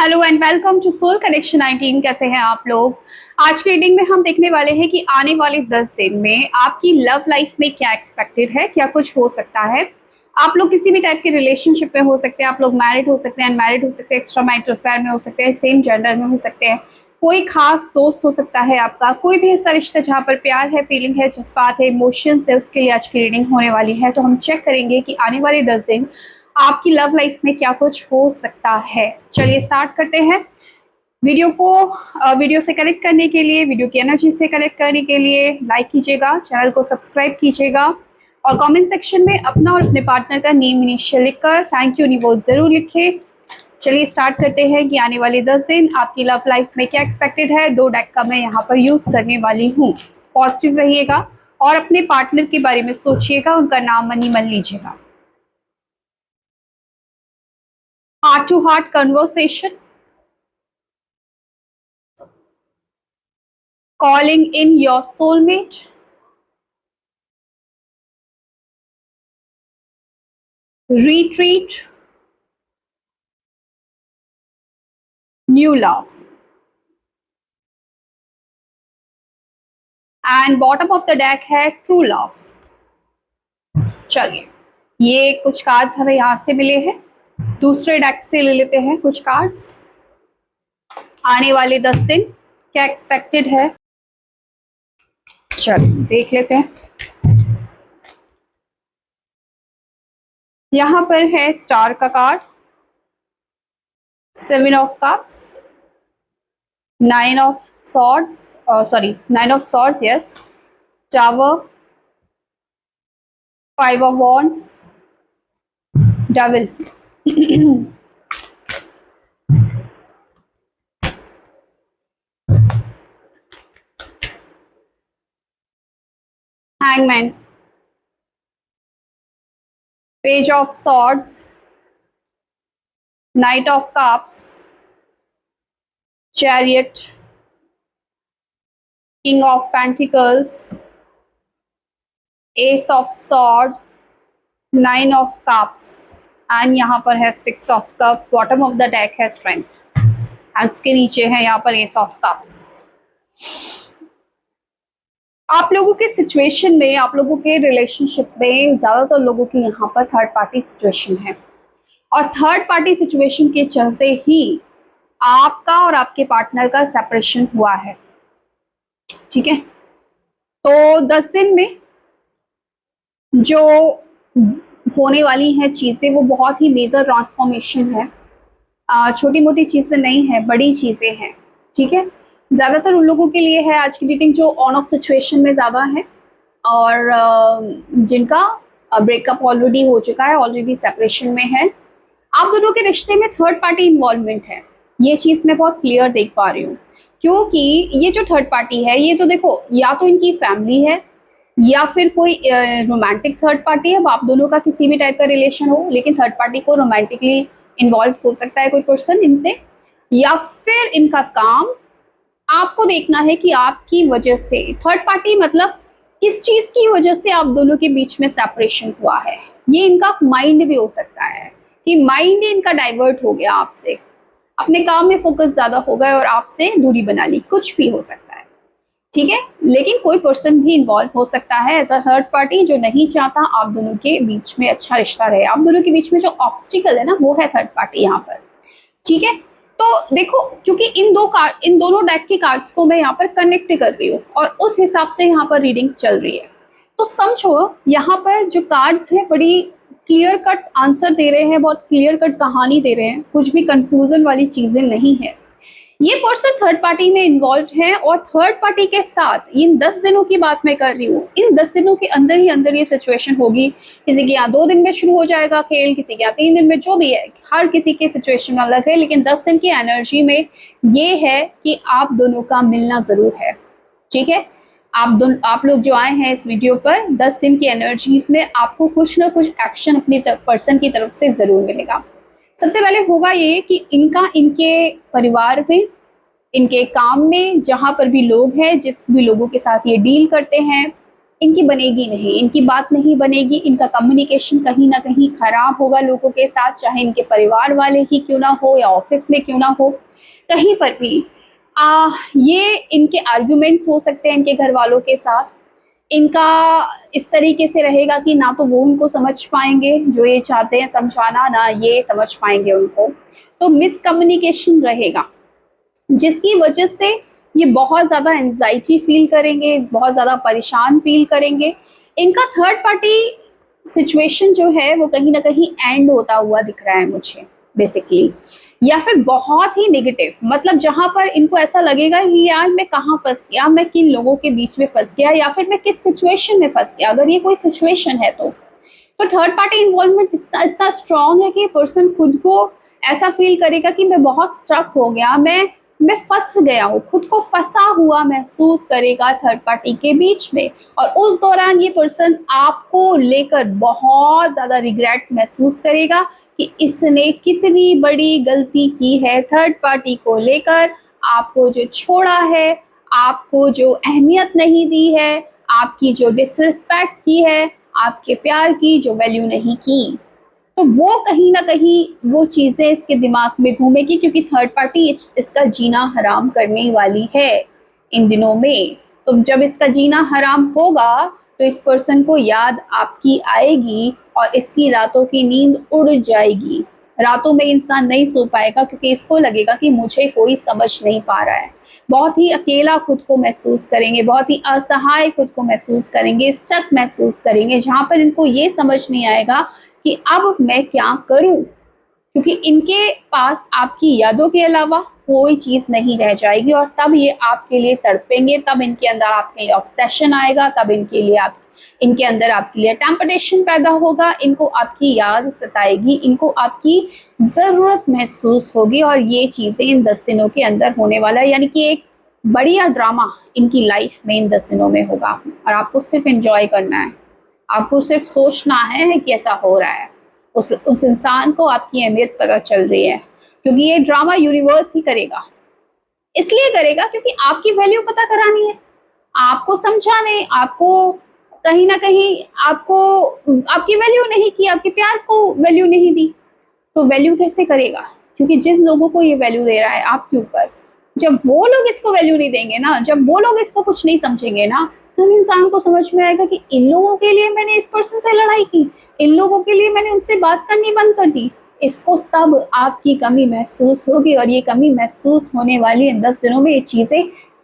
Hello and welcome to soul connection 19। कैसे हैं आप लोग। आज की रीडिंग में हम देखने वाले हैं कि आने वाले 10 दिन में आपकी लव लाइफ में क्या एक्सपेक्टेड है, क्या कुछ हो सकता है। आप लोग किसी भी टाइप के रिलेशनशिप में हो सकते हैं, आप लोग मैरिड हो सकते हैं, अनमैरिड हो सकते हैं, एक्स्ट्रा मैरिटल अफेयर में हो सकते हैं, सेम जेंडर में हो सकते हैं, कोई खास दोस्त हो सकता है आपका, कोई भी ऐसा रिश्ता जहाँ पर प्यार है, फीलिंग है, जज्बात है, इमोशंस है, उसके लिए आज की रीडिंग होने वाली है। तो हम चेक करेंगे कि आने वाले 10 दिन आपकी लव लाइफ में क्या कुछ हो सकता है। चलिए स्टार्ट करते हैं। वीडियो से कनेक्ट करने के लिए, वीडियो की एनर्जी से कनेक्ट करने के लिए लाइक कीजिएगा, चैनल को सब्सक्राइब कीजिएगा और कमेंट सेक्शन में अपना और अपने पार्टनर का नेम इनिशियल लिखकर थैंक यू यूनिवर्स जरूर लिखें। चलिए स्टार्ट करते हैं कि आने वाले 10 दिन आपकी लव लाइफ में क्या एक्सपेक्टेड है। 2 डेक का मैं यहाँ पर यूज करने वाली हूँ। पॉजिटिव रहिएगा और अपने पार्टनर के बारे में सोचिएगा, उनका नाम मनी मन लीजिएगा। Heart to heart conversation, calling in your soulmate, retreat, new love, and bottom of the deck है true love। चलिए ये कुछ कार्ड्स हमें यहाँ से मिले हैं, दूसरे डेक से ले लेते हैं कुछ कार्ड्स। आने वाले 10 दिन क्या एक्सपेक्टेड है, चलिए देख लेते हैं। यहाँ पर है स्टार का card, 7 of cups, 9 of swords, nine of swords, yes, tower, 5 of wands, devil। hangman, page of swords, knight of cups, chariot, king of pentacles, ace of swords, 9 of cups and यहाँ पर है 6 of cups। Bottom of the deck है strength and उसके नीचे है यहाँ पर ace of cups। आप लोगों के सिचुएशन में, आप लोगों के रिलेशनशिप में ज्यादातर लोगों की यहाँ पर थर्ड पार्टी सिचुएशन है और थर्ड पार्टी सिचुएशन के चलते ही आपका और आपके पार्टनर का सेपरेशन हुआ है। ठीक है, तो 10 दिन में जो होने वाली हैं चीजें वो बहुत ही मेजर ट्रांसफॉर्मेशन है। छोटी मोटी चीजें नहीं है, बड़ी चीजें हैं। ठीक है, ज्यादातर उन लोगों के लिए है आज की मीटिंग जो ऑन ऑफ सिचुएशन में ज्यादा है और जिनका ब्रेकअप ऑलरेडी हो चुका है, ऑलरेडी सेपरेशन में है। आप दोनों के रिश्ते में थर्ड पार्टी इन्वॉल्वमेंट है, ये चीज मैं बहुत क्लियर देख पा रही हूँ। क्योंकि ये जो थर्ड पार्टी है, ये तो देखो या तो इनकी फैमिली है या फिर कोई रोमांटिक थर्ड पार्टी है। अब आप दोनों का किसी भी टाइप का रिलेशन हो, लेकिन थर्ड पार्टी को रोमांटिकली इन्वॉल्व हो सकता है कोई पर्सन इनसे, या फिर इनका काम आपको देखना है कि आपकी वजह से थर्ड पार्टी मतलब किस चीज की वजह से आप दोनों के बीच में सेपरेशन हुआ है। ये इनका माइंड भी हो सकता है कि माइंड इनका डाइवर्ट हो गया, आपसे अपने काम में फोकस ज्यादा हो गया और आपसे दूरी बना ली, कुछ भी हो सकता है। ठीक है, लेकिन कोई पर्सन भी इन्वॉल्व हो सकता है एज अ थर्ड पार्टी जो नहीं चाहता आप दोनों के बीच में अच्छा रिश्ता रहे। आप दोनों के बीच में जो ऑब्स्टिकल है ना, वो है थर्ड पार्टी यहाँ पर। ठीक है, तो देखो क्योंकि इन दोनों डेक के कार्ड्स को मैं यहाँ पर कनेक्ट कर रही हूँ और उस हिसाब से यहाँ पर रीडिंग चल रही है। तो समझो यहाँ पर जो कार्ड्स हैं बड़ी क्लियर कट आंसर दे रहे हैं, बहुत क्लियर कट कहानी दे रहे हैं, कुछ भी कंफ्यूजन वाली चीजें नहीं है। ये पर्सन थर्ड पार्टी में इन्वॉल्व है और थर्ड पार्टी के साथ इन 10 दिनों की बात मैं कर रही हूँ, इन 10 दिनों के अंदर ही अंदर ये सिचुएशन होगी। किसी के यहाँ 2 दिन में शुरू हो जाएगा खेल, किसी के यहाँ 3 दिन में, जो भी है, हर किसी की सिचुएशन अलग है। लेकिन 10 दिन की एनर्जी में ये है कि आप दोनों का मिलना जरूर है। ठीक है, आप लोग जो आए हैं इस वीडियो पर, 10 दिन की एनर्जीज में आपको कुछ ना कुछ एक्शन अपनी पर्सन की तरफ से जरूर मिलेगा। सबसे पहले होगा ये कि इनके परिवार में, इनके काम में, जहां पर भी लोग हैं, जिस भी लोगों के साथ ये डील करते हैं, इनकी बनेगी नहीं, इनकी बात नहीं बनेगी, इनका कम्युनिकेशन कहीं ना कहीं खराब होगा लोगों के साथ, चाहे इनके परिवार वाले ही क्यों ना हो या ऑफिस में क्यों ना हो, कहीं पर भी ये इनके आर्ग्यूमेंट्स हो सकते हैं इनके घर वालों के साथ। इनका इस तरीके से रहेगा कि ना तो वो उनको समझ पाएंगे जो ये चाहते हैं समझाना, ना ये समझ पाएंगे उनको, तो मिसकम्युनिकेशन रहेगा, जिसकी वजह से ये बहुत ज़्यादा एंजाइटी फील करेंगे, बहुत ज़्यादा परेशान फील करेंगे। इनका थर्ड पार्टी सिचुएशन जो है वो कहीं ना कहीं एंड होता हुआ दिख रहा है मुझे बेसिकली, या फिर बहुत ही नेगेटिव, मतलब जहां पर इनको ऐसा लगेगा कि यार मैं कहाँ फंस गया, मैं किन लोगों के बीच में फंस गया, या फिर मैं किस सिचुएशन में फंस गया, अगर ये कोई सिचुएशन है तो थर्ड पार्टी इन्वॉल्वमेंट इतना स्ट्रांग है कि पर्सन खुद को ऐसा फील करेगा कि मैं बहुत स्ट्रक हो गया, मैं फंस गया हूँ, खुद को फंसा हुआ महसूस करेगा थर्ड पार्टी के बीच में। और उस दौरान ये पर्सन आपको लेकर बहुत ज्यादा रिग्रेट महसूस करेगा कि इसने कितनी बड़ी गलती की है थर्ड पार्टी को लेकर, आपको जो छोड़ा है, आपको जो अहमियत नहीं दी है, आपकी जो डिसरिस्पेक्ट की है, आपके प्यार की जो वैल्यू नहीं की, तो वो कहीं ना कहीं वो चीजें इसके दिमाग में घूमेगी, क्योंकि थर्ड पार्टी इसका जीना हराम करने वाली है इन दिनों में। तो जब इसका जीना हराम होगा तो इस पर्सन को याद आपकी आएगी और इसकी रातों की नींद उड़ जाएगी। रातों में इंसान नहीं सो पाएगा क्योंकि इसको लगेगा कि मुझे कोई समझ नहीं पा रहा है। बहुत ही अकेला खुद को महसूस करेंगे, बहुत ही असहाय खुद को महसूस करेंगे, स्टक महसूस करेंगे, जहां पर इनको ये समझ नहीं आएगा कि अब मैं क्या करूं, क्योंकि इनके पास आपकी यादों के अलावा कोई चीज नहीं रह जाएगी। और तब ये आपके लिए तड़पेंगे, तब इनके अंदर आपके लिए ऑब्सेशन आएगा, तब इनके अंदर आपके लिए टेम्पटेशन पैदा होगा, इनको आपकी याद सताएगी, इनको आपकी जरूरत महसूस होगी। और ये चीजें इन 10 दिनों के अंदर होने वाला है, यानी कि एक बढ़िया ड्रामा इनकी लाइफ में इन 10 दिनों में होगा। और आपको सिर्फ एंजॉय करना है, आपको सिर्फ सोचना है कि ऐसा हो रहा है, उस इंसान को आपकी अहमियत पता चल रही है, क्योंकि ये ड्रामा यूनिवर्स ही करेगा। इसलिए करेगा क्योंकि आपकी वैल्यू पता करानी है, आपको समझाने, आपको कहीं ना कहीं आपको आपकी वैल्यू नहीं की, आपके प्यार को वैल्यू नहीं दी, तो वैल्यू कैसे करेगा? क्योंकि जिस लोगों को ये वैल्यू दे रहा है आपके ऊपर, जब वो लोग इसको वैल्यू नहीं देंगे ना, जब वो लोग इसको कुछ नहीं समझेंगे ना, तब इंसान को समझ में आएगा कि इन लोगों के लिए मैंने इस पर्सन से लड़ाई की, इन लोगों के लिए मैंने उनसे बात करनी बंद कर दी। इसको तब आपकी कमी महसूस होगी, और ये कमी महसूस होने वाली है 10 दिनों में, ये चीजें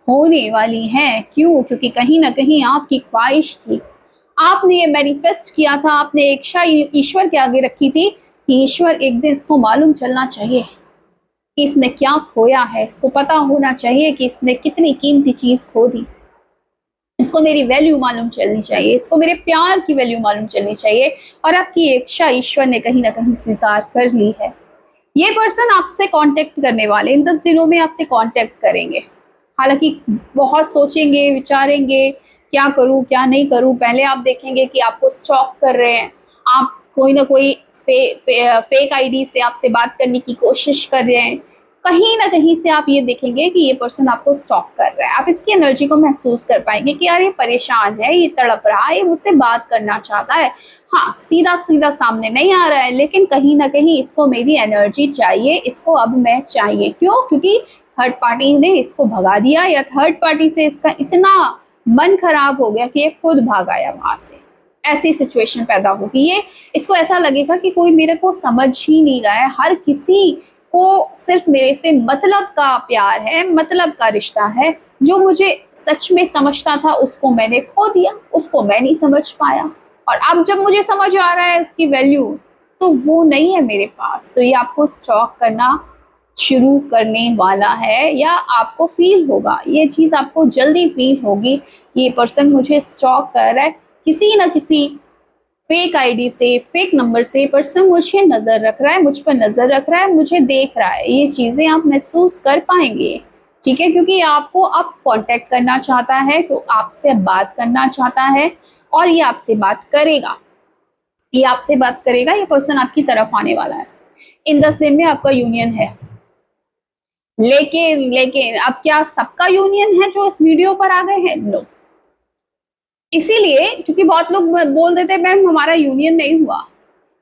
होने वाली हैं। क्यों? क्योंकि कहीं ना कहीं आपकी ख्वाहिश थी, आपने ये मैनिफेस्ट किया था, आपने एक इच्छा ईश्वर के आगे रखी थी कि ईश्वर एक दिन इसको मालूम चलना चाहिए कि इसने क्या खोया है, इसको पता होना चाहिए कि इसने कितनी कीमती चीज खो दी, इसको मेरी वैल्यू मालूम चलनी चाहिए, इसको मेरे प्यार की वैल्यू मालूम चलनी चाहिए। और आपकी इच्छा ईश्वर ने कहीं ना कहीं स्वीकार कर ली है। ये पर्सन आपसे कांटेक्ट करने वाले इन 10 दिनों में आपसे कांटेक्ट करेंगे। हालांकि बहुत सोचेंगे, विचारेंगे, क्या करूं क्या नहीं करूं। पहले आप देखेंगे कि आपको स्टॉक कर रहे हैं, आप कोई ना कोई फेक आईडी से आपसे बात करने की कोशिश कर रहे हैं। कहीं ना कहीं से आप ये देखेंगे कि ये पर्सन आपको स्टॉक कर रहा है। आप इसकी एनर्जी को महसूस कर पाएंगे कि यार ये परेशान है, ये तड़प रहा है, ये मुझसे बात करना चाहता है। हाँ, सीधा सीधा सामने नहीं आ रहा है, लेकिन कहीं ना कहीं इसको मेरी एनर्जी चाहिए, इसको अब मैं चाहिए। क्यों? क्योंकि थर्ड पार्टी ने इसको भगा दिया, या थर्ड पार्टी से इसका इतना मन खराब हो गया कि ये खुद भाग आया वहां से। ऐसी सिचुएशन पैदा होगी, ये इसको ऐसा लगेगा कि कोई मेरे को समझ ही नहीं रहा है, हर किसी को सिर्फ मेरे से मतलब का प्यार है, मतलब का रिश्ता है। जो मुझे सच में समझता था उसको मैंने खो दिया, उसको मैं नहीं समझ पाया। और अब जब मुझे समझ आ रहा है उसकी वैल्यू, तो वो नहीं है मेरे पास। तो ये आपको स्टॉक करना शुरू करने वाला है, या आपको फील होगा, ये चीज आपको जल्दी फील होगी कि ये पर्सन मुझे स्टॉक कर रहा है, किसी ना किसी फेक आईडी से, फेक नंबर से पर्सन मुझे नजर रख रहा है, मुझ पर नजर रख रहा है, मुझे देख रहा है। ये चीजें आप महसूस कर पाएंगे, ठीक है? क्योंकि आपको अब कांटेक्ट करना चाहता है, तो आपसे बात करना चाहता है, और ये आपसे बात करेगा, ये आपसे बात करेगा, ये पर्सन आपकी तरफ आने वाला है। इन 10 दिन में आपका यूनियन है। लेकिन लेकिन अब क्या सबका यूनियन है जो इस वीडियो पर आ गए हैं? नो। इसीलिए क्योंकि बहुत लोग बोल देते हैं मैम हमारा यूनियन नहीं हुआ।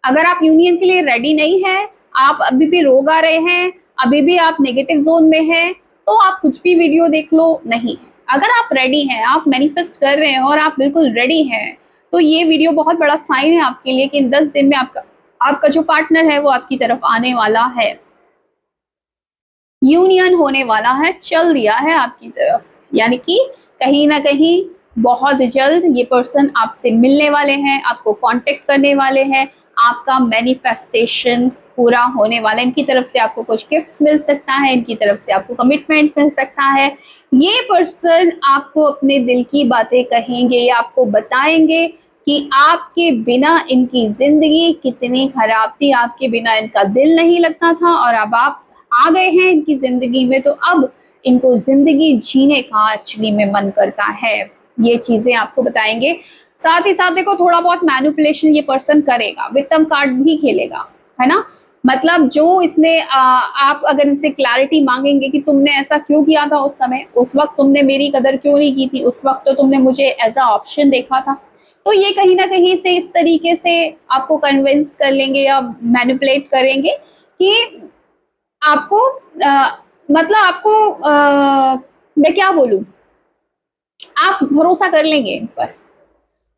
अगर आप यूनियन के लिए रेडी नहीं है, आप अभी भी रोग आ रहे हैं, अभी भी आप नेगेटिव जोन में हैं, तो आप कुछ भी वीडियो देख लो, नहीं। अगर आप रेडी हैं, आप मैनिफेस्ट कर रहे हैं और आप बिल्कुल रेडी हैं, तो ये वीडियो बहुत बड़ा साइन है आपके लिए कि इन 10 दिन में आपका आपका जो पार्टनर है वो आपकी तरफ आने वाला है, यूनियन होने वाला है, चल दिया है आपकी तरफ। यानी कि कहीं ना कहीं बहुत जल्द ये पर्सन आपसे मिलने वाले हैं, आपको कांटेक्ट करने वाले हैं, आपका मैनिफेस्टेशन पूरा होने वाला है। इनकी तरफ से आपको कुछ गिफ्ट्स मिल सकता है, इनकी तरफ से आपको कमिटमेंट मिल सकता है। ये पर्सन आपको अपने दिल की बातें कहेंगे या आपको बताएंगे कि आपके बिना इनकी जिंदगी कितनी खराब थी, आपके बिना इनका दिल नहीं लगता था और अब आप आ गए हैं इनकी जिंदगी में, तो अब इनको जिंदगी जीने का एक्चुअली में मन करता है। ये चीजें आपको बताएंगे। साथ ही साथ देखो थोड़ा बहुत मैनिपुलेशन ये पर्सन करेगा, विक्टिम कार्ड भी खेलेगा, है ना। मतलब जो इसने आप अगर इनसे क्लैरिटी मांगेंगे कि तुमने ऐसा क्यों किया था उस समय, उस वक्त तुमने मेरी कदर क्यों नहीं की थी, उस वक्त तो तुमने मुझे एज अ ऑप्शन देखा था, तो ये कहीं ना कहीं से इस तरीके से आपको कन्विंस कर लेंगे या मैनिपुलेट करेंगे कि आपको मतलब आपको मैं क्या बोलूं, आप भरोसा कर लेंगे इन पर,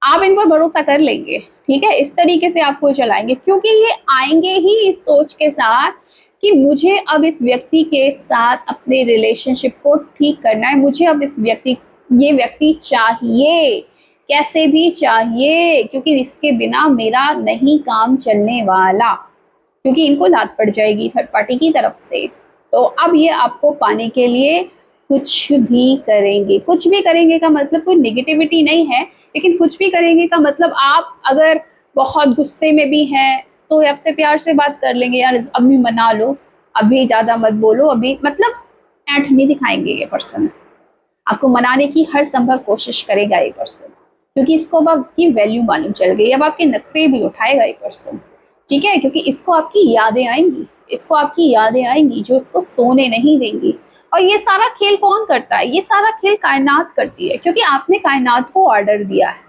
आप इन पर भरोसा कर लेंगे, ठीक है। इस तरीके से आपको चलाएंगे क्योंकि ये आएंगे ही इस सोच के साथ कि मुझे अब इस व्यक्ति के साथ अपने रिलेशनशिप को ठीक करना है, मुझे अब ये व्यक्ति चाहिए, कैसे भी चाहिए, क्योंकि इसके बिना मेरा नहीं काम चलने वाला, क्योंकि इनको लात पड़ जाएगी थर्ड पार्टी की तरफ से। तो अब ये आपको पाने के लिए कुछ भी करेंगे। कुछ भी करेंगे का मतलब कोई नेगेटिविटी नहीं है, लेकिन कुछ भी करेंगे का मतलब आप अगर बहुत गुस्से में भी हैं तो आपसे प्यार से बात कर लेंगे, यार अभी मना लो, अभी ज्यादा मत बोलो, अभी मतलब ऐठ नहीं दिखाएंगे। ये पर्सन आपको मनाने की हर संभव कोशिश करेगा ये पर्सन, क्योंकि इसको अब आपकी वैल्यू मालूम चल गई। अब आपके नखरे भी उठाएगा ये पर्सन, ठीक है, क्योंकि इसको आपकी यादें आएंगी, इसको आपकी यादें आएंगी जो इसको सोने नहीं देंगी। और ये सारा खेल कौन करता है? ये सारा खेल कायनात करती है, क्योंकि आपने कायनात को ऑर्डर दिया है,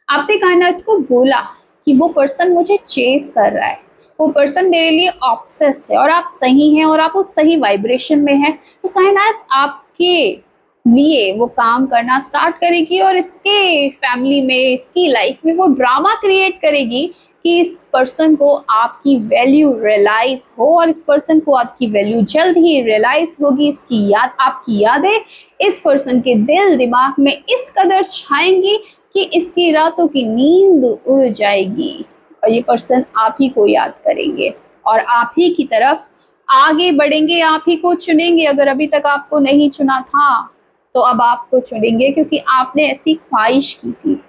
आपने कायनात को बोला कि वो पर्सन मुझे चेस कर रहा है, वो पर्सन मेरे लिए ऑब्सेस्ड है और आप सही हैं और आप उस सही वाइब्रेशन में हैं, तो कायनात आपके लिए वो काम करना स्टार्ट करेगी और इसके फैमिली में, इसकी लाइफ में वो ड्रामा क्रिएट करेगी कि इस पर्सन को आपकी वैल्यू रियलाइज हो, और इस पर्सन को आपकी वैल्यू जल्द ही रियलाइज होगी। इसकी याद, आपकी यादें इस पर्सन के दिल दिमाग में इस कदर छाएंगी कि इसकी रातों की नींद उड़ जाएगी और ये पर्सन आप ही को याद करेंगे और आप ही की तरफ आगे बढ़ेंगे, आप ही को चुनेंगे। अगर अभी तक आपको नहीं चुना था तो अब आपको चुनेंगे, क्योंकि आपने ऐसी ख्वाहिश की थी।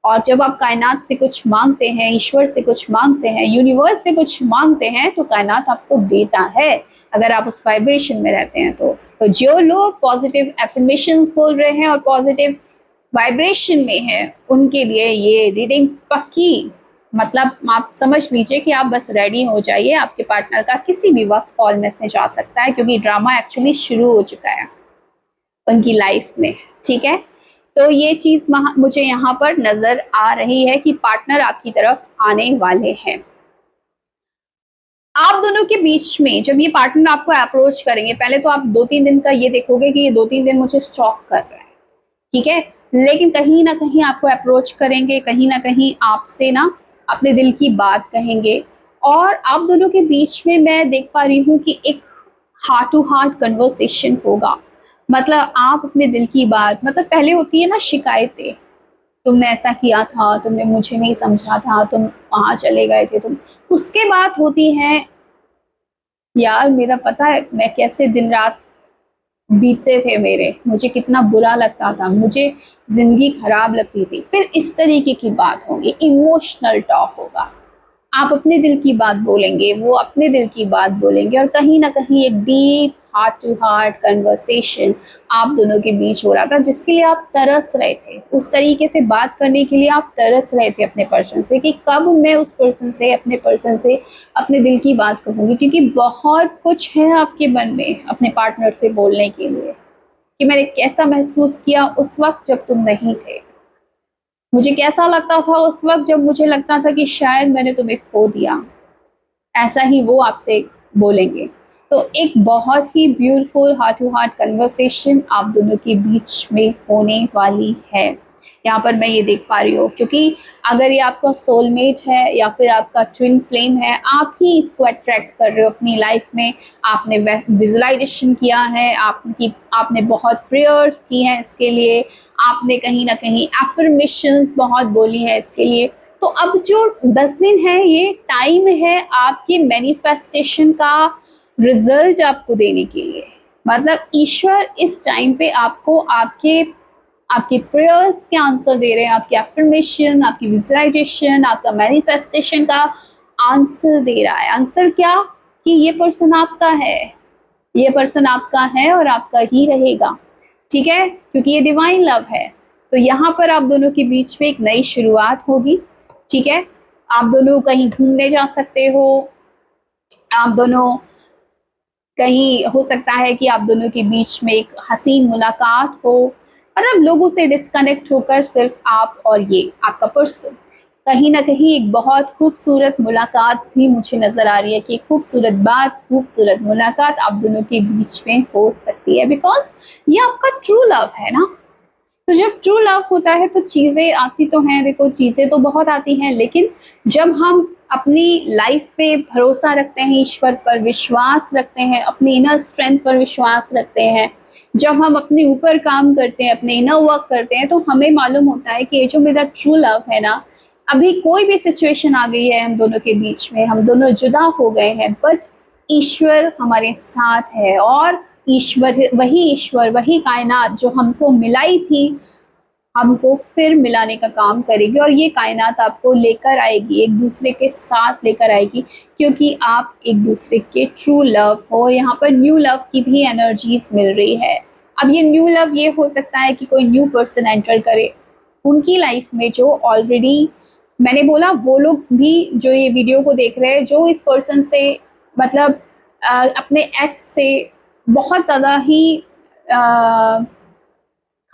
और जब आप कायनात से कुछ मांगते हैं, ईश्वर से कुछ मांगते हैं, यूनिवर्स से कुछ मांगते हैं, तो कायनात आपको देता है, अगर आप उस वाइब्रेशन में रहते हैं तो जो लोग पॉजिटिव एफर्मेशंस बोल रहे हैं और पॉजिटिव वाइब्रेशन में हैं, उनके लिए ये रीडिंग पक्की, मतलब आप समझ लीजिए कि आप बस रेडी हो जाइए। आपके पार्टनर का किसी भी वक्त कॉल मैसेज आ सकता है, क्योंकि ड्रामा एक्चुअली शुरू हो चुका है उनकी लाइफ में, ठीक है। तो ये चीज मुझे यहाँ पर नजर आ रही है कि पार्टनर आपकी तरफ आने वाले हैं। आप दोनों के बीच में जब ये पार्टनर आपको अप्रोच करेंगे, पहले तो आप 2-3 दिन का ये देखोगे कि ये 2-3 दिन मुझे स्टॉक कर रहा है, ठीक है, लेकिन कहीं ना कहीं आपको अप्रोच करेंगे, कहीं ना कहीं आपसे ना अपने दिल की बात कहेंगे, और आप दोनों के बीच में मैं देख पा रही हूँ कि एक हार्ट टू हार्ट कन्वर्सेशन होगा। मतलब आप अपने दिल की बात, मतलब पहले होती है ना शिकायतें, तुमने ऐसा किया था, तुमने मुझे नहीं समझा था, तुम वहां चले गए थे, तुम, उसके बाद होती है यार मेरा पता है मैं कैसे दिन रात बीतते थे मेरे, मुझे कितना बुरा लगता था, मुझे जिंदगी खराब लगती थी। फिर इस तरीके की बात होगी, इमोशनल टॉक होगा, आप अपने दिल की बात बोलेंगे, वो अपने दिल की बात बोलेंगे, और कहीं ना कहीं एक deep heart to heart conversation आप दोनों के बीच हो रहा था, जिसके लिए आप तरस रहे थे, उस तरीके से बात करने के लिए आप तरस रहे थे अपने पर्सन से, कि कब मैं उस पर्सन से, अपने पर्सन से अपने दिल की बात कहूँगी, क्योंकि बहुत कुछ है आपके मन में अपने पार्टनर से बोलने के लिए, कि मैंने कैसा महसूस किया उस वक्त जब तुम नहीं थे, मुझे कैसा लगता था उस वक्त, जब मुझे लगता था कि शायद मैंने तुम्हें खो दिया, ऐसा ही वो आपसे बोलेंगे। तो एक बहुत ही beautiful heart to heart conversation आप दोनों के बीच में होने वाली है। यहाँ पर मैं ये देख पा रही हूँ, क्योंकि अगर ये आपका सोलमेट है या फिर आपका ट्विन फ्लेम है, आप ही इसको अट्रैक्ट कर रहे हो अपनी लाइफ में। आपने विजुलाइजेशन किया है, आपने बहुत प्रेयर्स की हैं इसके लिए, आपने कहीं ना कहीं एफर्मेशंस बहुत बोली है इसके लिए। तो अब जो 10 दिन है, ये टाइम है आपकी मैनिफेस्टेशन का रिजल्ट आपको देने के लिए। मतलब ईश्वर इस टाइम पे आपको आपके आपके प्रेयर्स के आंसर दे रहे हैं, आपकी एफर्मेशन, आपकी विजुअलाइजेशन, आपका मैनिफेस्टेशन का आंसर दे रहा है। आंसर क्या? कि ये पर्सन आपका है, ये पर्सन आपका है और आपका ही रहेगा, ठीक है, क्योंकि ये डिवाइन लव है। तो यहाँ पर आप दोनों के बीच में एक नई शुरुआत होगी, ठीक है। आप दोनों कहीं घूमने जा सकते हो, आप दोनों कहीं, हो सकता है कि आप दोनों के बीच में एक हसीन मुलाकात हो, मतलब लोगों से डिस्कनेक्ट होकर सिर्फ आप और ये आपका पर्सन, कहीं ना कहीं एक बहुत खूबसूरत मुलाकात भी मुझे नजर आ रही है कि खूबसूरत बात, खूबसूरत मुलाकात आप दोनों के बीच में हो सकती है, बिकॉज ये आपका ट्रू लव है ना। तो जब ट्रू लव होता है तो चीज़ें आती तो हैं, देखो चीज़ें तो बहुत आती हैं, लेकिन जब हम अपनी लाइफ पे भरोसा रखते हैं, ईश्वर पर विश्वास रखते हैं, अपनी इनर स्ट्रेंथ पर विश्वास रखते हैं, जब हम अपने ऊपर काम करते हैं, अपने इनर वर्क करते हैं, तो हमें मालूम होता है कि ये जो मेरा ट्रू लव है ना, अभी कोई भी सिचुएशन आ गई है हम दोनों के बीच में, हम दोनों जुदा हो गए हैं, बट ईश्वर हमारे साथ है। और ईश्वर वही कायनात जो हमको मिलाई थी, हमको फिर मिलाने का काम करेगी, और ये कायनात आपको लेकर आएगी, एक दूसरे के साथ लेकर आएगी, क्योंकि आप एक दूसरे के ट्रू लव हो। यहाँ पर न्यू लव की भी एनर्जीज मिल रही है। अब ये न्यू लव ये हो सकता है कि कोई न्यू पर्सन एंटर करे उनकी लाइफ में, जो ऑलरेडी, मैंने बोला वो लोग भी जो ये वीडियो को देख रहे हैं, जो इस पर्सन से मतलब अपने एक्स से बहुत ज़्यादा ही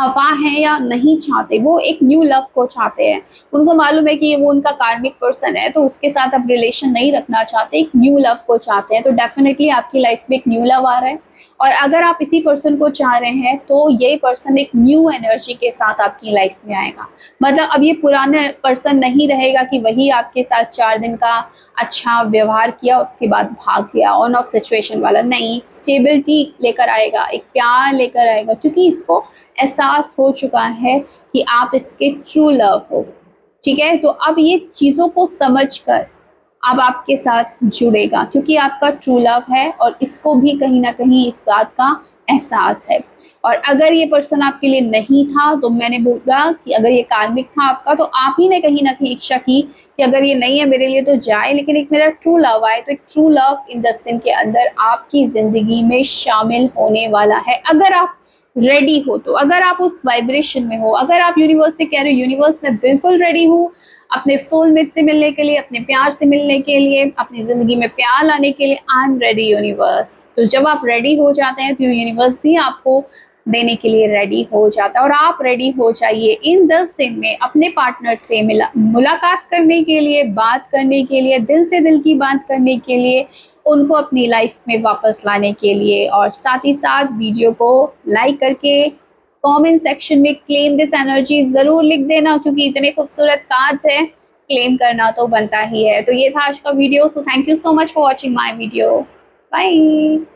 खफा है या नहीं चाहते, वो एक न्यू लव को चाहते हैं, उनको मालूम है कि वो उनका कार्मिक पर्सन है, तो उसके साथ अब रिलेशन नहीं रखना चाहते, एक न्यू लव को चाहते हैं। तो डेफिनेटली आपकी लाइफ में एक न्यू लव आ रहा है, और अगर आप इसी पर्सन को चाह रहे हैं तो ये पर्सन एक न्यू एनर्जी के साथ आपकी लाइफ में आएगा। मतलब अब ये पुराना पर्सन नहीं रहेगा कि वही आपके साथ 4 दिन का अच्छा व्यवहार किया उसके बाद भाग गया, ऑन ऑफ सिचुएशन वाला नहीं, स्टेबिलिटी लेकर आएगा, एक प्यार लेकर आएगा, क्योंकि इसको एहसास हो चुका है कि आप इसके ट्रू लव हो, ठीक है। तो अब ये चीज़ों को समझकर अब आपके साथ जुड़ेगा, क्योंकि आपका ट्रू लव है और इसको भी कहीं ना कहीं इस बात का एहसास है। और अगर ये पर्सन आपके लिए नहीं था, तो मैंने बोला कि अगर ये कार्मिक था आपका, तो आप ही ने कहीं ना कहीं इच्छा की कि अगर ये नहीं है मेरे लिए तो जाए, लेकिन एक मेरा ट्रू लव आए। तो एक ट्रू लव इन 10 दिन के अंदर आपकी जिंदगी में शामिल होने वाला है, अगर आप रेडी हो तो, अगर आप उस वाइब्रेशन में हो, अगर आप यूनिवर्स से कह रहे हो यूनिवर्स में बिल्कुल रेडी हूँ अपने सोलमेट से मिलने के लिए, अपने प्यार से मिलने के लिए, अपनी जिंदगी में प्यार लाने के लिए, आई एम रेडी यूनिवर्स। तो जब आप रेडी हो जाते हैं तो यूनिवर्स भी आपको देने के लिए रेडी हो जाता है। और आप रेडी हो जाइए इन 10 दिन में अपने पार्टनर से मुलाकात करने के लिए, बात करने के लिए, दिल से दिल की बात करने के लिए, उनको अपनी लाइफ में वापस लाने के लिए। और साथ ही साथ वीडियो को लाइक करके कमेंट सेक्शन में क्लेम दिस एनर्जी जरूर लिख देना, क्योंकि इतने खूबसूरत कार्ड्स हैं, क्लेम करना तो बनता ही है। तो ये था आज का video. So thank you so much for watching my video. Bye.